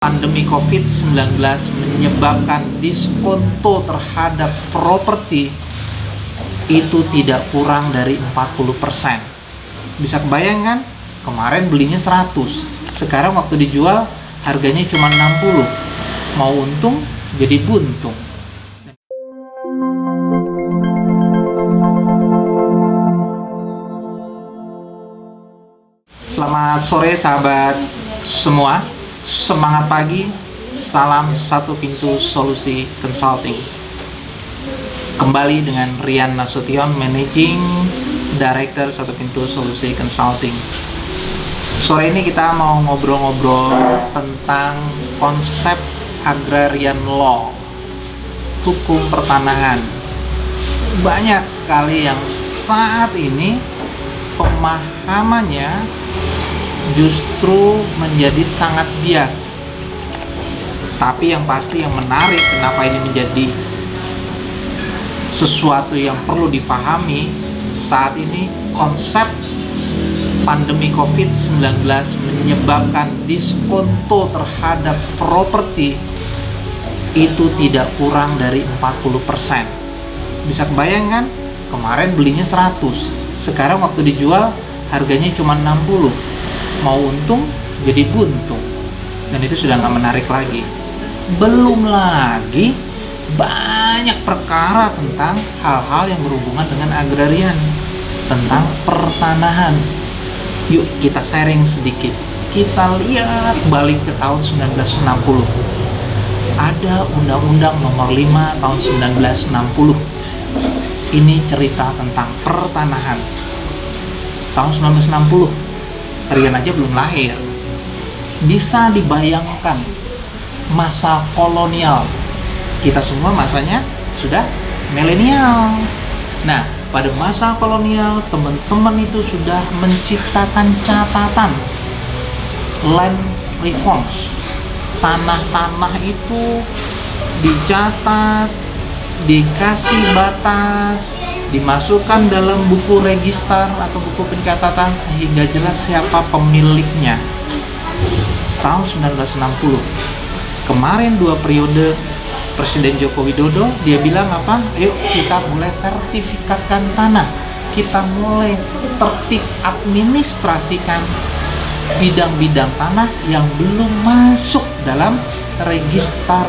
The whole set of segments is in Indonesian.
Pandemi COVID-19 menyebabkan diskonto terhadap properti itu tidak kurang dari 40%. Bisa kebayangkan? Kemarin belinya 100, sekarang waktu dijual harganya cuma 60. Mau untung jadi buntung. Selamat sore sahabat semua. Semangat pagi, salam satu pintu solusi consulting. Kembali dengan Rian Nasution, Managing Director satu pintu solusi consulting. Sore ini kita mau ngobrol-ngobrol tentang konsep agrarian law, hukum pertanahan. Banyak sekali yang saat ini pemahamannya justru menjadi sangat bias. Tapi yang pasti yang menarik kenapa ini menjadi sesuatu yang perlu difahami saat ini, konsep pandemi COVID-19 menyebabkan diskonto terhadap properti itu tidak kurang dari 40%. Bisa kebayangkan? Kemarin belinya 100, sekarang waktu dijual harganya cuma 60. Mau untung jadi buntung, dan itu sudah nggak menarik lagi. Belum lagi banyak perkara tentang hal-hal yang berhubungan dengan agrarian, tentang pertanahan. Yuk kita sharing sedikit. Kita lihat balik ke tahun 1960. Ada Undang-Undang Nomor 5 tahun 1960. Ini cerita tentang pertanahan. Tahun 1960, Rian aja belum lahir. Bisa dibayangkan masa kolonial. Kita semua masanya sudah milenial. Nah, pada masa kolonial, teman-teman itu sudah menciptakan catatan land reforms. Tanah-tanah itu dicatat, dikasih batas, dimasukkan dalam buku register atau buku pencatatan sehingga jelas siapa pemiliknya. Tahun 1960. Kemarin 2 periode Presiden Joko Widodo, dia bilang apa? Ayo kita mulai sertifikatkan tanah. Kita mulai tertib administrasikan bidang-bidang tanah yang belum masuk dalam register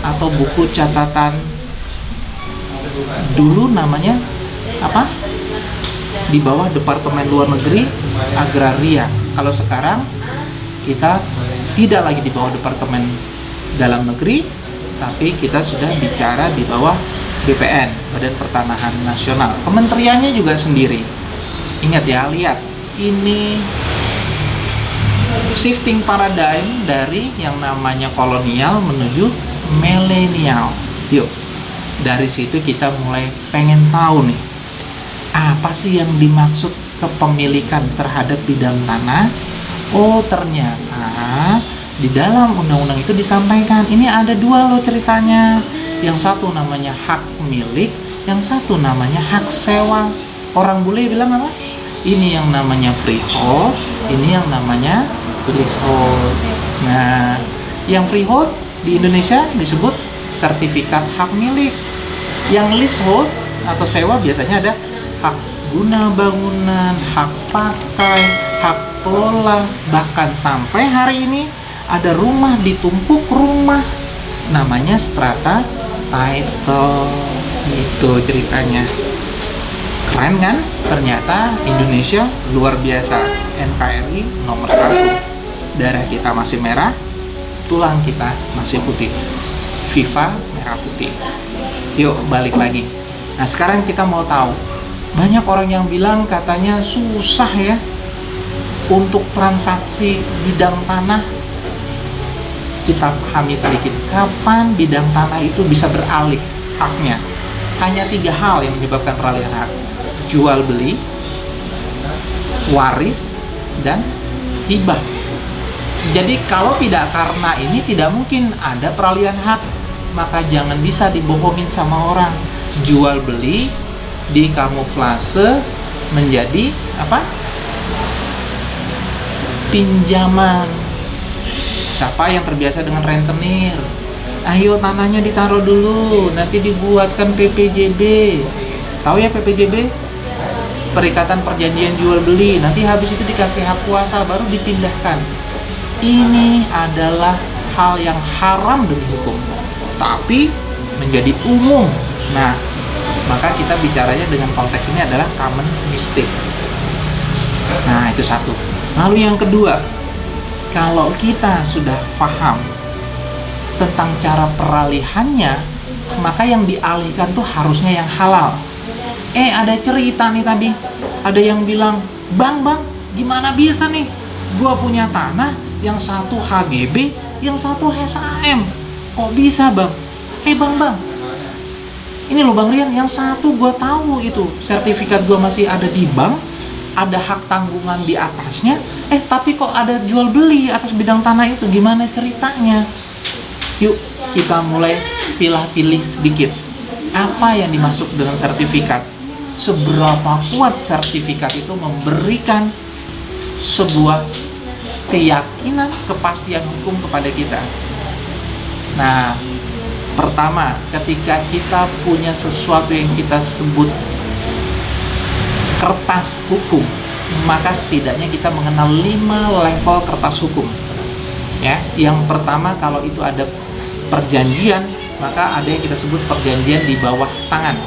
atau buku catatan. Dulu namanya apa? Di bawah Departemen Luar Negeri Agraria. Kalau sekarang kita tidak lagi di bawah Departemen Dalam Negeri, tapi kita sudah bicara di bawah BPN, Badan Pertanahan Nasional. Kementeriannya juga sendiri. Ingat ya, lihat ini shifting paradigm dari yang namanya kolonial menuju milenial. Yuk, dari situ kita mulai pengen tahu nih, apa sih yang dimaksud kepemilikan terhadap bidang tanah? Oh, ternyata di dalam undang-undang itu disampaikan, ini ada 2 loh ceritanya. Yang satu namanya hak milik, yang satu namanya hak sewa. Orang bule bilang apa? Ini yang namanya freehold, ini yang namanya leasehold. Nah, yang freehold di Indonesia disebut sertifikat hak milik. Yang leasehold atau sewa biasanya ada hak guna bangunan, hak pakai, hak kelola, bahkan sampai hari ini ada rumah ditumpuk rumah, namanya strata title. Itu ceritanya. Keren kan? Ternyata Indonesia luar biasa. NKRI nomor 1. Darah kita masih merah, tulang kita masih putih. FIFA merah putih. Yuk balik lagi. Nah, sekarang kita mau tahu, banyak orang yang bilang katanya susah ya untuk transaksi bidang tanah. Kita pahami sedikit, kapan bidang tanah itu bisa beralih haknya. Hanya 3 hal yang menyebabkan peralihan hak: jual beli, waris, dan hibah. Jadi kalau tidak karena ini, tidak mungkin ada peralihan hak. Maka jangan bisa dibohongin sama orang. Jual beli dikamuflase menjadi apa? Pinjaman. Siapa yang terbiasa dengan rentenir? Ayo tanahnya ditaruh dulu, nanti dibuatkan PPJB. Tahu ya PPJB? Perikatan Perjanjian Jual Beli. Nanti habis itu dikasih hak kuasa, baru dipindahkan. Ini adalah hal yang haram demi hukum, tapi menjadi umum. Nah, maka kita bicaranya dengan konteks ini adalah common mistake. Nah, itu satu. Lalu yang kedua, kalau kita sudah paham tentang cara peralihannya, maka yang dialihkan tuh harusnya yang halal. Ada cerita nih tadi, ada yang bilang, bang, gimana bisa nih, gua punya tanah yang satu HGB, yang satu HSAM, kok bisa bang? Bang, ini loh Bang Rian, yang satu gua tahu itu sertifikat gua masih ada di bank, ada hak tanggungan di atasnya, tapi kok ada jual beli atas bidang tanah itu, gimana ceritanya? Yuk kita mulai pilih sedikit, apa yang dimaksud dengan sertifikat? Seberapa kuat sertifikat itu memberikan sebuah keyakinan, kepastian hukum kepada kita. Nah, pertama, ketika kita punya sesuatu yang kita sebut kertas hukum, maka setidaknya kita mengenal 5 level kertas hukum. Ya, yang pertama, kalau itu ada perjanjian, maka ada yang kita sebut perjanjian di bawah tangan.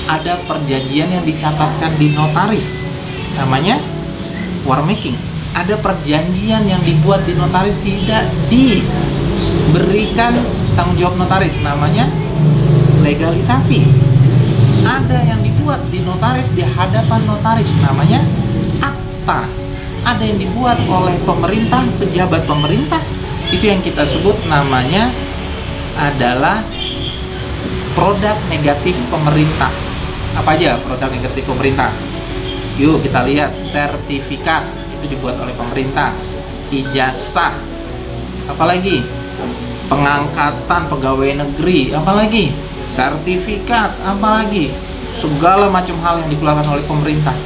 Ada perjanjian yang dicatatkan di notaris, namanya war making. Ada perjanjian yang dibuat di notaris tidak diberikan tanggung jawab notaris, namanya legalisasi. Ada yang dibuat di notaris di hadapan notaris, namanya akta. Ada yang dibuat oleh pemerintah, pejabat pemerintah, itu yang kita sebut namanya adalah produk negatif pemerintah. Apa aja produk negatif pemerintah? Yuk kita lihat. Sertifikat, itu dibuat oleh pemerintah. Ijazah, apalagi? Pengangkatan pegawai negeri, apalagi? Sertifikat, apalagi? Segala macam hal yang dikeluarkan oleh pemerintah.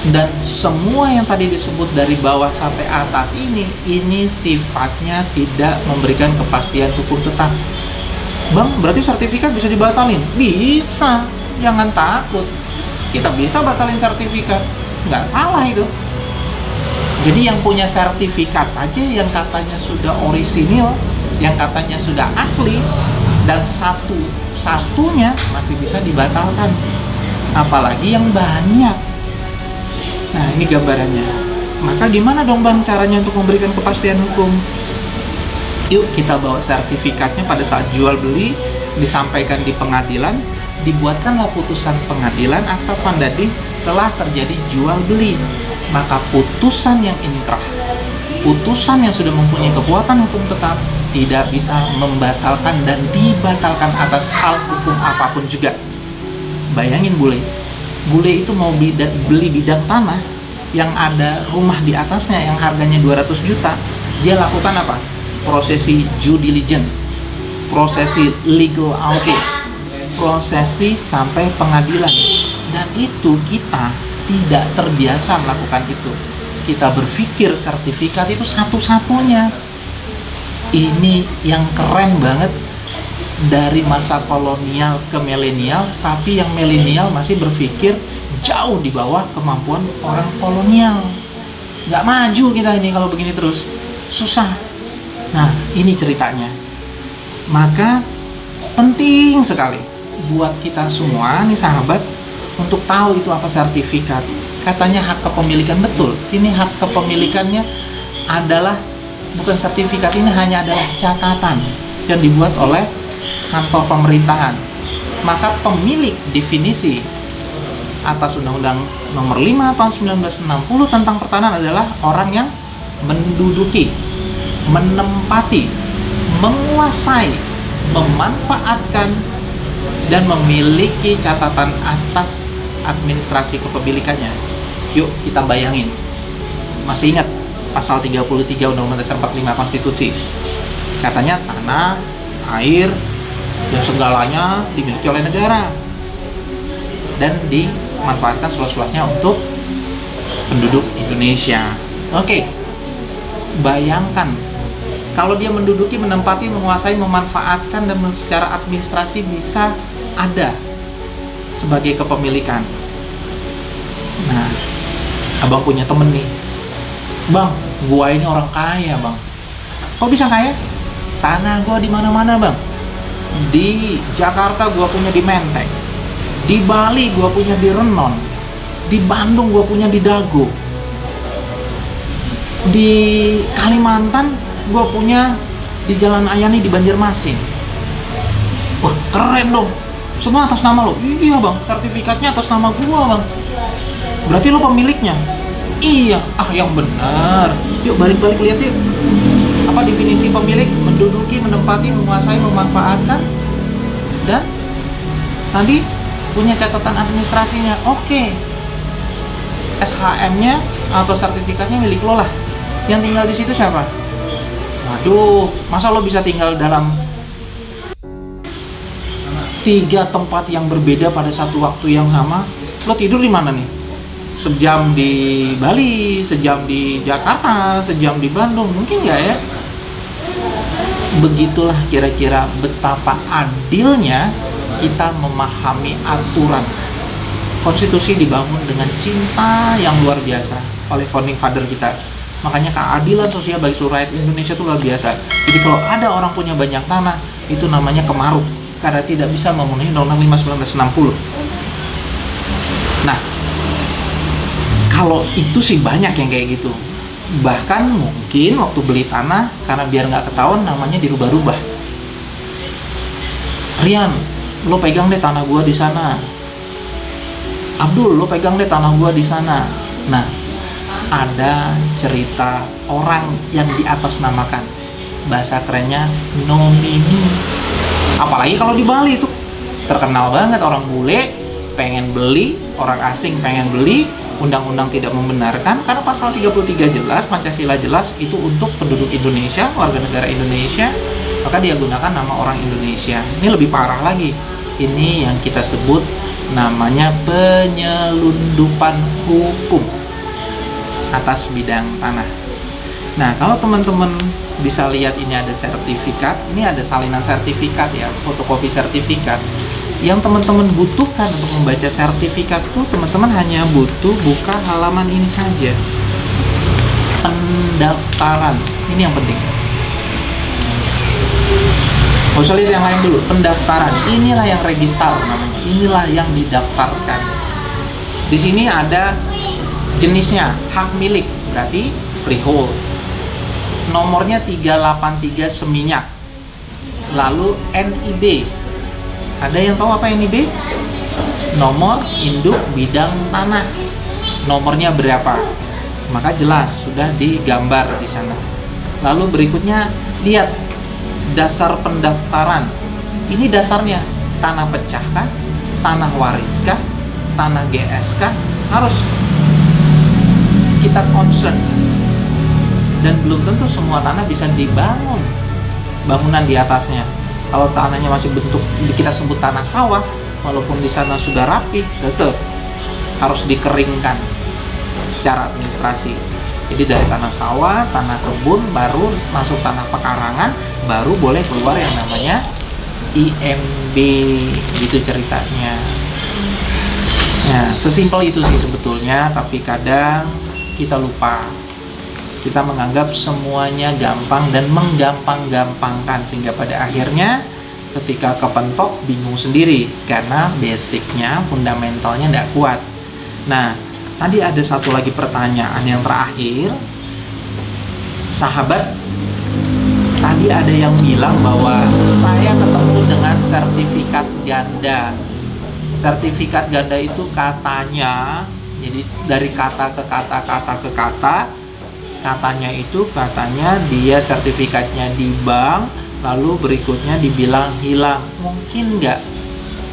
Dan semua yang tadi disebut dari bawah sampai atas ini sifatnya tidak memberikan kepastian hukum tetap. Bang, berarti sertifikat bisa dibatalin? Bisa, jangan takut. Kita bisa batalin sertifikat, nggak salah itu. Jadi yang punya sertifikat saja yang katanya sudah orisinil, yang katanya sudah asli, dan satunya masih bisa dibatalkan. Apalagi yang banyak. Nah, ini gambarannya. Maka gimana dong Bang caranya untuk memberikan kepastian hukum? Yuk kita bawa sertifikatnya pada saat jual beli, disampaikan di pengadilan, dibuatkanlah putusan pengadilan akta vandadi telah terjadi jual beli. Maka putusan yang inkrah, putusan yang sudah mempunyai kekuatan hukum tetap, tidak bisa membatalkan dan dibatalkan atas hal hukum apapun juga. Bayangin bule itu mau beli bidang tanah yang ada rumah di atasnya yang harganya 200 juta, dia lakukan apa? Prosesi due diligence, prosesi legal audit, prosesi sampai pengadilan. Dan itu kita tidak terbiasa melakukan itu. Kita berpikir sertifikat itu satu-satunya. Ini yang keren banget, dari masa kolonial ke milenial, tapi yang milenial masih berpikir jauh di bawah kemampuan orang kolonial. Nggak maju kita ini kalau begini terus, susah. Nah, ini ceritanya. Maka penting sekali buat kita semua nih sahabat untuk tahu itu apa sertifikat. Katanya hak kepemilikan, betul. Ini hak kepemilikannya adalah bukan sertifikat, ini hanya adalah catatan yang dibuat oleh kantor pemerintahan. Maka pemilik definisi atas Undang-Undang Nomor 5 tahun 1960 tentang pertanahan adalah orang yang menduduki, menempati, menguasai, memanfaatkan, dan memiliki catatan atas administrasi kepemilikannya. Yuk kita bayangin. Masih ingat pasal 33 Undang-Undang Dasar 45 Konstitusi? Katanya tanah, air, dan segalanya dimiliki oleh negara dan dimanfaatkan seluas-luasnya untuk penduduk Indonesia. Oke. Bayangkan kalau dia menduduki, menempati, menguasai, memanfaatkan, dan secara administrasi bisa ada sebagai kepemilikan. Nah, abang punya temen nih, bang, gua ini orang kaya bang. Kok bisa kaya? Tanah gua di mana-mana bang. Di Jakarta gua punya di Menteng, di Bali gua punya di Renon, di Bandung gua punya di Dago, di Kalimantan gua punya di Jalan Ayani di Banjarmasin. Wah, keren dong. Semua atas nama lo? Iya bang, sertifikatnya atas nama gua bang. Berarti lo pemiliknya? Iya. Ah, yang benar. Yuk balik-balik lihat yuk. Apa definisi pemilik? Menduduki, menempati, menguasai, memanfaatkan, dan tadi punya catatan administrasinya. Oke. SHM-nya atau sertifikatnya milik lo lah. Yang tinggal di situ siapa? Waduh, masa lo bisa tinggal dalam 3 tempat yang berbeda pada satu waktu yang sama? Lo tidur di mana nih? Sejam di Bali, sejam di Jakarta, sejam di Bandung, mungkin nggak ya? Begitulah kira-kira betapa adilnya kita memahami aturan. Konstitusi dibangun dengan cinta yang luar biasa oleh founding father kita. Makanya keadilan sosial bagi seluruh rakyat Indonesia itu luar biasa. Jadi kalau ada orang punya banyak tanah, itu namanya kemaruk karena tidak bisa memenuhi Undang-Undang 5 1960. Nah, kalau itu sih banyak yang kayak gitu. Bahkan mungkin waktu beli tanah, karena biar nggak ketahuan, namanya dirubah-rubah. Rian, lo pegang deh tanah gua di sana. Abdul, lo pegang deh tanah gua di sana. Nah, ada cerita orang yang diatasnamakan. Bahasa kerennya nomini. Apalagi kalau di Bali itu terkenal banget, orang bule pengen beli, orang asing pengen beli, undang-undang tidak membenarkan karena pasal 33 jelas, Pancasila jelas itu untuk penduduk Indonesia, warga negara Indonesia, maka dia gunakan nama orang Indonesia. Ini lebih parah lagi. Ini yang kita sebut namanya penyelundupan hukum atas bidang tanah. Nah, kalau teman-teman bisa lihat ini ada sertifikat, ini ada salinan sertifikat ya, fotokopi sertifikat. Yang teman-teman butuhkan untuk membaca sertifikat itu, teman-teman hanya butuh buka halaman ini saja. Pendaftaran, ini yang penting. Gak usah lihat yang lain dulu, pendaftaran. Inilah yang register namanya, inilah yang didaftarkan. Di sini ada jenisnya, hak milik, berarti freehold. Nomornya 383 Seminyak. Lalu NIB. Ada yang tahu apa NIB? Nomor induk bidang tanah. Nomornya berapa? Maka jelas sudah digambar di sana. Lalu berikutnya lihat dasar pendaftaran. Ini dasarnya tanah pecah kah? Tanah waris kah? Tanah GS kah? Harus kita concern. Dan belum tentu semua tanah bisa dibangun bangunan di atasnya. Kalau tanahnya masih bentuk kita sebut tanah sawah, walaupun di sana sudah rapi, tetap harus dikeringkan secara administrasi. Jadi dari tanah sawah, tanah kebun, baru masuk tanah pekarangan, baru boleh keluar yang namanya IMB, gitu ceritanya. Nah, sesimpel itu sih sebetulnya, tapi kadang kita lupa. Kita menganggap semuanya gampang dan menggampang-gampangkan, sehingga pada akhirnya ketika kepentok bingung sendiri karena basicnya, fundamentalnya tidak kuat. Nah, tadi ada satu lagi pertanyaan yang terakhir. Sahabat, tadi ada yang bilang bahwa saya ketemu dengan sertifikat ganda. Sertifikat ganda itu katanya, jadi dari kata ke kata, katanya dia sertifikatnya di bank, lalu berikutnya dibilang hilang. Mungkin nggak?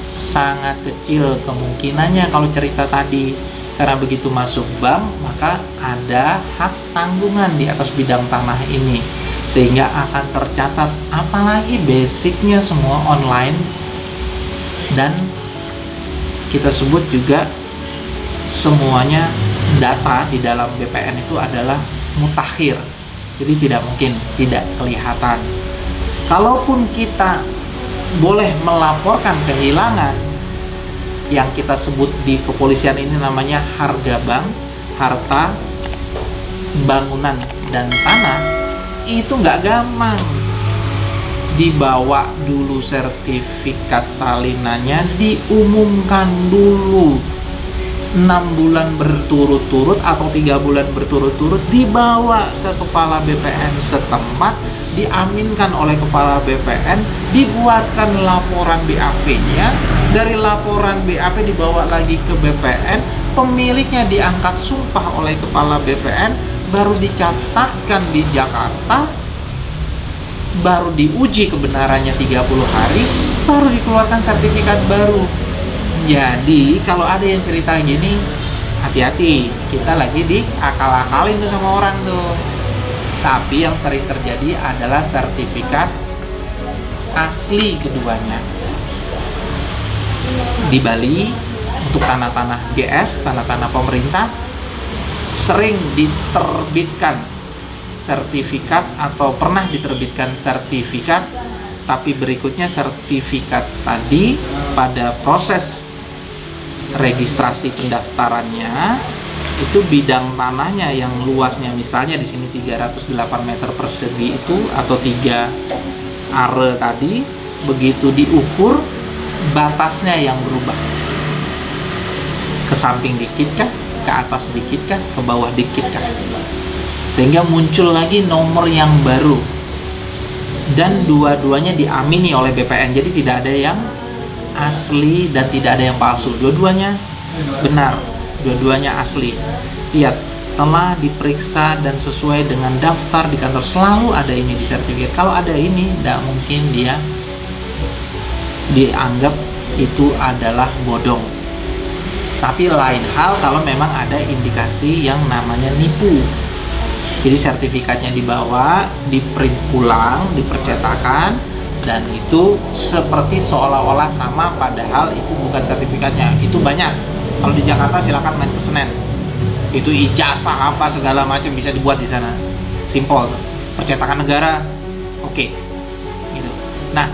Sangat kecil kemungkinannya kalau cerita tadi, karena begitu masuk bank maka ada hak tanggungan di atas bidang tanah ini, sehingga akan tercatat. Apalagi basicnya semua online, dan kita sebut juga semuanya data di dalam BPN itu adalah mutakhir. Jadi tidak mungkin tidak kelihatan. Kalaupun kita boleh melaporkan kehilangan, yang kita sebut di kepolisian ini namanya harga bank, harta, bangunan, dan tanah, itu nggak gampang. Dibawa dulu sertifikat salinannya, diumumkan dulu 6 bulan berturut-turut atau 3 bulan berturut-turut, dibawa ke kepala BPN setempat, diaminkan oleh kepala BPN, dibuatkan laporan BAP-nya, dari laporan BAP dibawa lagi ke BPN, pemiliknya diangkat sumpah oleh kepala BPN, baru dicatatkan di Jakarta, baru diuji kebenarannya 30 hari, baru dikeluarkan sertifikat baru. Jadi kalau ada yang cerita gini, hati-hati, kita lagi diakal-akalin tuh sama orang tuh. Tapi yang sering terjadi adalah sertifikat asli keduanya. Di Bali, untuk tanah-tanah GS, tanah-tanah pemerintah, sering diterbitkan sertifikat atau pernah diterbitkan sertifikat, tapi berikutnya sertifikat tadi pada proses registrasi pendaftarannya itu bidang tanahnya yang luasnya misalnya di sini 308 meter persegi itu atau 3 are tadi, begitu diukur batasnya yang berubah, ke samping dikit kah, ke atas dikit kah, ke bawah dikit kah, sehingga muncul lagi nomor yang baru, dan dua-duanya diamini oleh BPN. Jadi tidak ada yang asli dan tidak ada yang palsu, dua-duanya benar, dua-duanya asli. Lihat, telah diperiksa dan sesuai dengan daftar di kantor, selalu ada ini di sertifikat. Kalau ada ini, tidak mungkin dia dianggap itu adalah bodong. Tapi lain hal kalau memang ada indikasi yang namanya nipu. Jadi sertifikatnya dibawa, diprint ulang, dipercetakan, dan itu seperti seolah-olah sama, padahal itu bukan sertifikatnya. Itu banyak. Kalau di Jakarta silakan main ke Senen. Itu ijazah apa segala macam bisa dibuat di sana. Simpel. Percetakan negara, oke. Gitu. Nah,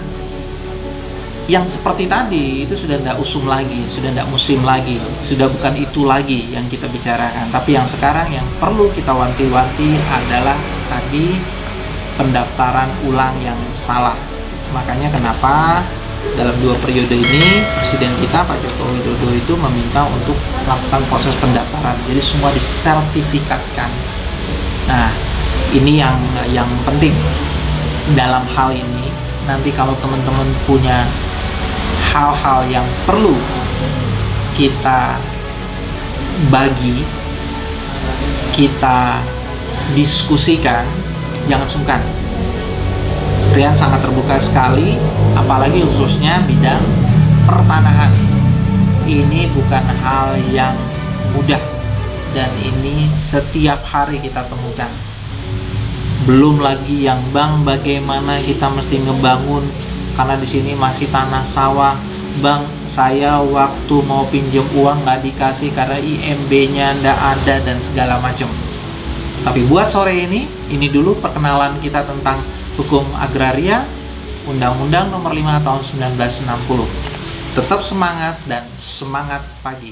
yang seperti tadi itu sudah tidak usum lagi, sudah tidak musim lagi, sudah bukan itu lagi yang kita bicarakan. Tapi yang sekarang yang perlu kita wanti-wanti adalah tadi pendaftaran ulang yang salah. Makanya kenapa dalam 2 periode ini Presiden kita Pak Joko Widodo itu meminta untuk melakukan proses pendaftaran. Jadi semua disertifikatkan. Nah, ini yang penting dalam hal ini. Nanti kalau teman-teman punya hal-hal yang perlu kita bagi, kita diskusikan, jangan sungkan. Rian sangat terbuka sekali, apalagi khususnya bidang pertanahan. Ini bukan hal yang mudah, dan ini setiap hari kita temukan. Belum lagi yang bang, bagaimana kita mesti ngebangun, karena di sini masih tanah sawah. Bang, saya waktu mau pinjam uang nggak dikasih karena IMB-nya nggak ada dan segala macam. Tapi buat sore ini dulu perkenalan kita tentang hukum agraria, Undang-Undang Nomor 5 Tahun 1960. Tetap semangat dan semangat pagi.